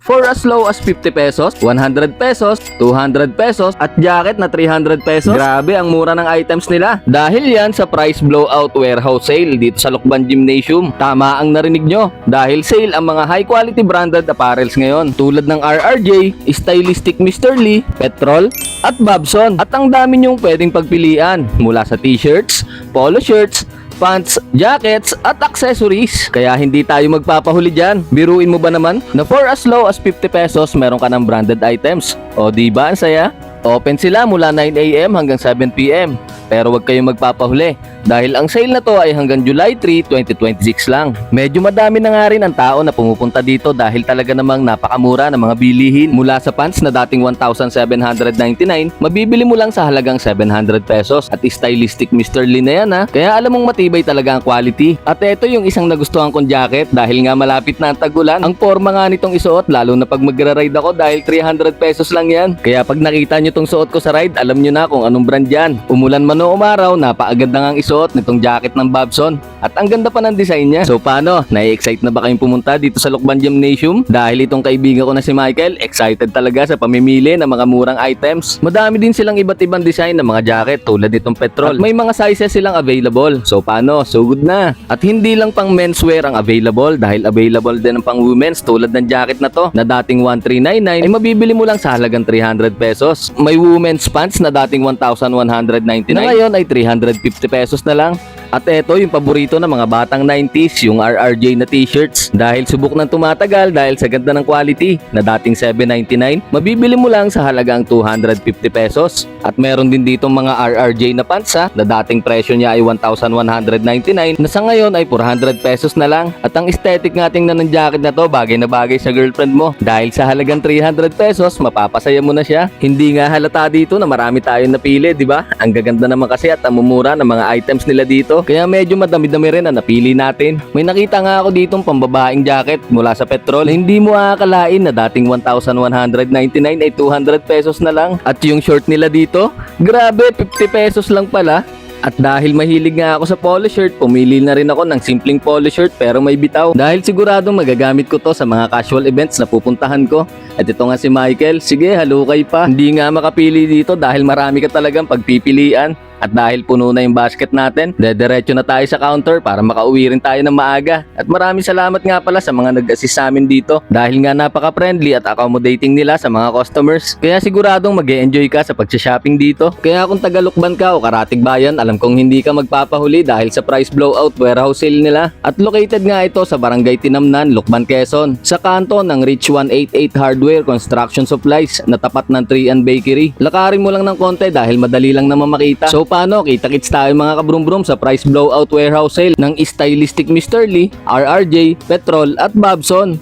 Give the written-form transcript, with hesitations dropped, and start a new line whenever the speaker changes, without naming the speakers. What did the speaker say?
for as low as 50 pesos, 100 pesos, 200 pesos at jacket na 300 pesos. Grabe ang mura ng items nila. Dahil yan sa price blowout warehouse sale dito sa Lucban Gymnasium. Tama ang narinig nyo. Dahil sale ang mga high quality branded apparels ngayon. Tulad ng RRJ, Stylistic Mr. Lee, Petrol at Babson. At ang dami nyong pwedeng pagpilian mula sa t-shirts, polo shirts, pants, jackets, at accessories. Kaya hindi tayo magpapahuli dyan. Biruin mo ba naman na for as low as 50 pesos meron ka ng branded items? O diba ang saya? Open sila mula 9 AM hanggang 7 PM. Pero wag kayong magpapahuli dahil ang sale na to ay hanggang July 3, 2026 lang. Medyo madami na nga rin ang tao na pumupunta dito dahil talaga namang napakamura ng mga bilihin. Mula sa pants na dating 1,799, mabibili mo lang sa halagang 700 pesos. At stylistic Mr. Lee na yan ha. Kaya alam mong matibay talaga ang quality. At eto yung isang nagustuhan kong jacket dahil nga malapit na ang tag-ulan. Ang forma nga nitong isuot lalo na pag magra-ride ako dahil 300 pesos lang yan. Kaya pag nakita nyo tong suot ko sa ride, alam nyo na kung anong brand yan. Umulan man o umaraw, napaagad na nga ang isuot nitong jacket ng Babson. At ang ganda pa ng design niya. So paano? Nai-excite na ba kayong pumunta dito sa Lucban Gymnasium? Dahil itong kaibigan ko na si Michael, excited talaga sa pamimili ng mga murang items. Madami din silang iba't ibang design ng mga jacket tulad nitong Petrol. At may mga sizes silang available. So paano? So good na. At hindi lang pang menswear ang available dahil available din ang pang women's tulad ng jacket na to na dating 1,399 ay mabibili mo lang sa halagang 300 pesos. May women's pants na dating 1,199 na ngayon ay 350 pesos na lang. At eto yung paborito ng mga batang 90s, yung RRJ na t-shirts. Dahil subok ng tumatagal dahil sa ganda ng quality na dating 799, mabibili mo lang sa halagang 250 pesos. At meron din dito mga RRJ na pants na dating presyo niya ay 1,199 na sa ngayon ay 400 pesos na lang. At ang aesthetic nga tingnan ng jacket na to, bagay na bagay sa girlfriend mo. Dahil sa halagang 300 pesos, mapapasaya mo na siya. Hindi nga halata dito na marami tayong napili, di ba? Ang gaganda naman kasi at ang mumura ng mga items nila dito. Kaya medyo madami-dami rin ang napili natin. May nakita nga ako ditong pambabaeng jacket mula sa Petrol. Hindi mo akalain na dating 1,199 ay 200 pesos na lang. At yung short nila dito, grabe 50 pesos lang pala. At dahil mahilig nga ako sa polo shirt, pumili na rin ako ng simpleng polo shirt pero may bitaw. Dahil siguradong magagamit ko to sa mga casual events na pupuntahan ko. At ito nga si Michael, sige halukay pa. Hindi nga makapili dito dahil marami ka talagang pagpipilian. At dahil puno na yung basket natin, dediretso na tayo sa counter para makauwi rin tayo ng maaga. At maraming salamat nga pala sa mga nag-assist sa amin dito dahil nga napaka-friendly at accommodating nila sa mga customers. Kaya siguradong mag-e-enjoy ka sa pag-shopping dito. Kaya kung taga Lucban ka o Karatig Bayan, alam kong hindi ka magpapahuli dahil sa price blowout warehouse sale nila. At located nga ito sa Barangay Tinamnan, Lucban, Quezon, sa kanto ng Rich 188 Hardware Construction Supplies na tapat ng 3 Bakery. Lakarin mo lang ng konti dahil madali lang naman makita. So paano? Kita-kits tayo mga kabrum-brum sa price blowout warehouse sale ng Stylistic Mr. Lee, RRJ, Petrol at Babson.